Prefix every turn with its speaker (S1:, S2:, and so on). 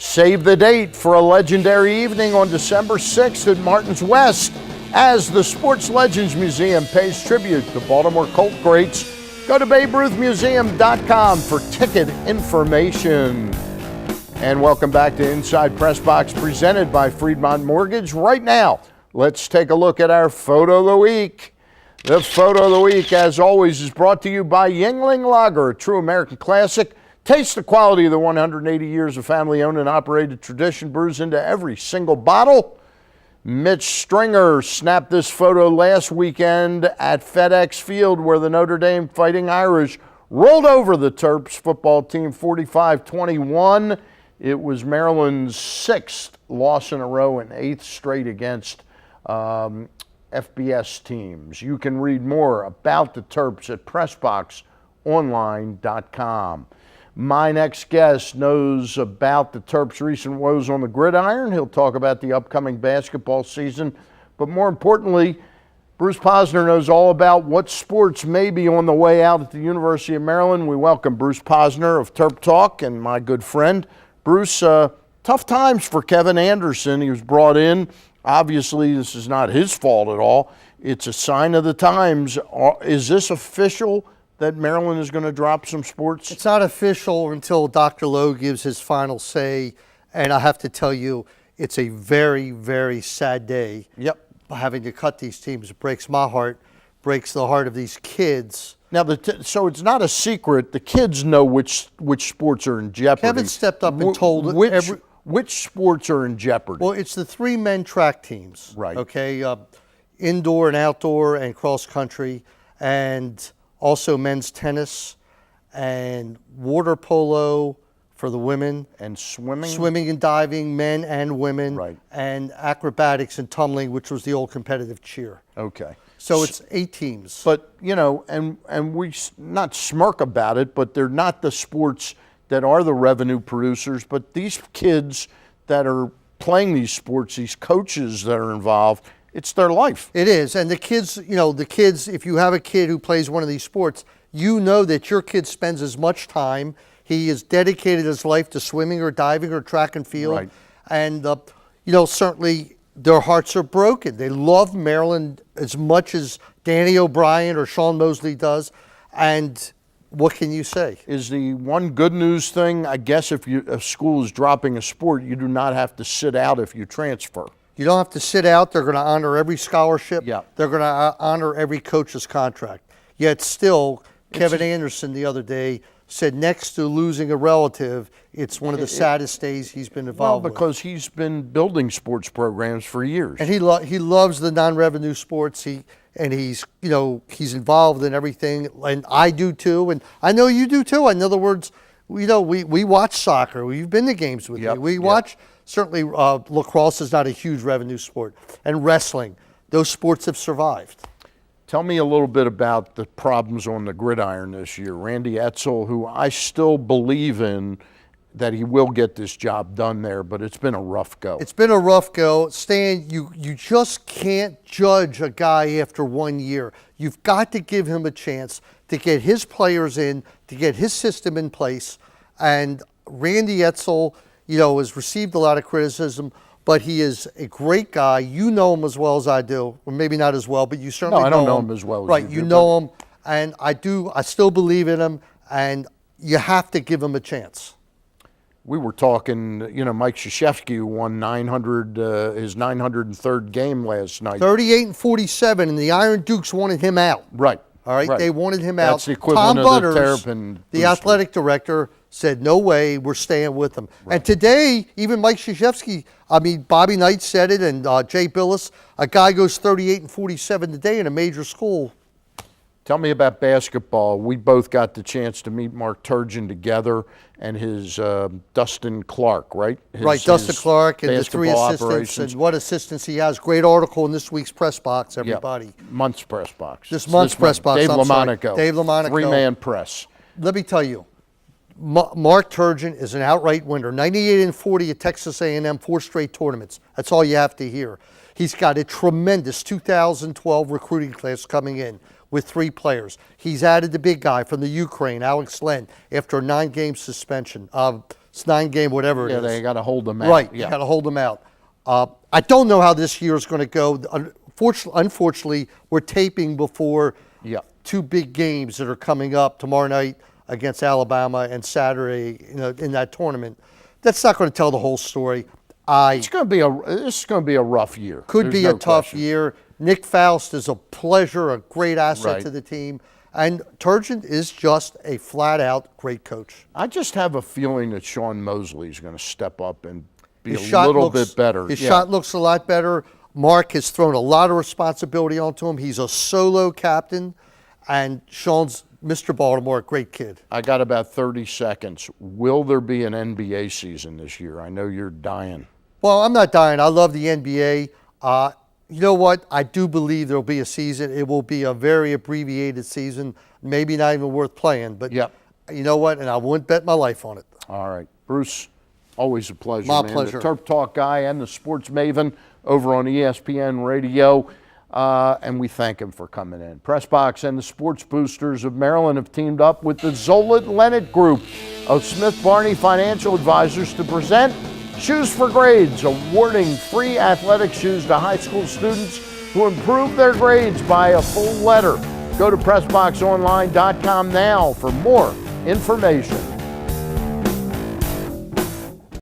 S1: Save the date for a legendary evening on December 6th at Martin's West as the Sports Legends Museum pays tribute to Baltimore Colt greats. Go to BabeRuthMuseum.com for ticket information. And welcome back to Inside PressBox, presented by Friedmont Mortgage. Right now, let's take a look at our Photo of the Week. The Photo of the Week, as always, is brought to you by Yuengling Lager, a true American classic. Taste the quality of the 180 years of family-owned and operated tradition brews into every single bottle. Mitch Stringer snapped this photo last weekend at FedEx Field, where the Notre Dame Fighting Irish rolled over the Terps football team 45-21. It was Maryland's 6th loss in a row and 8th straight against FBS teams. You can read more about the Terps at PressBoxOnline.com. My next guest knows about the Terps' recent woes on the gridiron. He'll talk about the upcoming basketball season. But more importantly, Bruce Posner knows all about what sports may be on the way out at the University of Maryland. We welcome Bruce Posner of Terp Talk and my good friend. Bruce, tough times for Kevin Anderson. He was brought in. Obviously, this is not his fault at all. It's a sign of the times. Is this official that Maryland is going to drop some sports?
S2: It's not official until Dr. Lowe gives his final say. And I have to tell you, it's a very, very sad day.
S1: Yep.
S2: Having to cut these teams. It breaks my heart, breaks the heart of these kids.
S1: Now, so it's not a secret. The kids know which sports are in jeopardy.
S2: Kevin stepped up and told
S1: which sports are in jeopardy.
S2: Well, it's the 3 men track teams.
S1: Right.
S2: Okay. Indoor and outdoor and cross country, and also men's tennis and water polo for the women.
S1: And swimming?
S2: Swimming and diving, men and women.
S1: Right.
S2: And acrobatics and tumbling, which was the old competitive cheer.
S1: Okay.
S2: So it's 8 teams.
S1: But, you know, and we not smirk about it, but they're not the sports that are the revenue producers. But these kids that are playing these sports, these coaches that are involved, it's their life.
S2: It is. And the kids, if you have a kid who plays one of these sports, you know that your kid spends as much time. He has dedicated his life to swimming or diving or track and field.
S1: Right.
S2: And, certainly their hearts are broken. They love Maryland as much as Danny O'Brien or Sean Mosley does. And what can you say?
S1: Is the one good news thing, I guess if a school is dropping a sport, you do not have to sit out if you transfer.
S2: You don't have to sit out. They're going to honor every scholarship.
S1: Yeah.
S2: They're going to honor every coach's contract. Yet still, Kevin Anderson the other day said next to losing a relative, it's one of the saddest days he's been involved with.
S1: Well, because he's been building sports programs for years.
S2: And he loves the non-revenue sports. He's involved in everything, and I do too, and I know you do too. In other words, we watch soccer. We've been to games with you. We watch. Certainly, lacrosse is not a huge revenue sport, and wrestling. Those sports have survived.
S1: Tell me a little bit about the problems on the gridiron this year. Randy Edsall, who I still believe in that he will get this job done there, but it's been a rough go.
S2: It's been a rough go. Stan, you just can't judge a guy after 1 year. You've got to give him a chance to get his players in, to get his system in place. And Randy Edsall, has received a lot of criticism, but he is a great guy. You know him as well as I do, or maybe not as well, but you certainly know him.
S1: No, I don't know him as well as
S2: right,
S1: you do.
S2: You know him, and I still believe in him, and you have to give him a chance.
S1: We were talking, Mike Krzyzewski, who won his 903rd game last night.
S2: 38-47, and the Iron Dukes wanted him out.
S1: Right.
S2: All right,
S1: right.
S2: They wanted him out.
S1: That's the equivalent
S2: Tom
S1: of
S2: Butters,
S1: the Terp and
S2: the athletic director, said, no way, we're staying with him. Right. And today, even Mike Krzyzewski, Bobby Knight said it, and Jay Billis, a guy goes 38-47 today in a major school.
S1: Tell me about basketball. We both got the chance to meet Mark Turgeon together and his Dustin Clark, right?
S2: Dustin Clark and the 3 assistants,
S1: operations.
S2: and what assistants he has. Great article in this week's PressBox, everybody.
S1: Yep. Month's PressBox.
S2: This month's PressBox.
S1: Dave LaMonaco.
S2: Dave LaMonaco.
S1: 3-man press.
S2: Let me tell you, Mark Turgeon is an outright winner. 98-40 at Texas A&M, 4 straight tournaments. That's all you have to hear. He's got a tremendous 2012 recruiting class coming in with 3 players. He's added the big guy from the Ukraine, Alex Len, after a 9-game suspension. It's 9-game, whatever it is.
S1: Yeah, they got to hold them out.
S2: Right,
S1: Yeah.
S2: you got to hold them out. I don't know how this year is going to go. Unfortunately, we're taping before
S1: Yeah.
S2: 2 big games that are coming up tomorrow night against Alabama and Saturday in that tournament. That's not going to tell the whole story.
S1: This is going to be a rough year.
S2: Could
S1: There's
S2: be
S1: no
S2: a tough
S1: question.
S2: year. Nick Faust is a pleasure, a great asset
S1: Right.
S2: to the team. And Turgeon is just a flat-out great coach.
S1: I just have a feeling that Sean Mosley is going to step up and be
S2: His
S1: a
S2: shot
S1: little
S2: looks-
S1: bit better.
S2: His
S1: Yeah.
S2: shot looks a lot better. Mark has thrown a lot of responsibility onto him. He's a solo captain. And Sean's Mr. Baltimore, a great kid.
S1: I got about 30 seconds. Will there be an NBA season this year? I know you're dying.
S2: Well, I'm not dying. I love the NBA. You know what? I do believe there'll be a season. It will be a very abbreviated season, maybe not even worth playing. But
S1: Yep.
S2: you know what? And I wouldn't bet my life on it.
S1: All right. Bruce, always a pleasure,
S2: My
S1: man.
S2: pleasure.
S1: The Terp Talk guy and the sports maven over on ESPN Radio. And we thank him for coming in. PressBox and the Sports Boosters of Maryland have teamed up with the Zolit Lennet Group of Smith Barney Financial Advisors to present Shoes for Grades, awarding free athletic shoes to high school students who improve their grades by a full letter. Go to PressBoxOnline.com now for more information.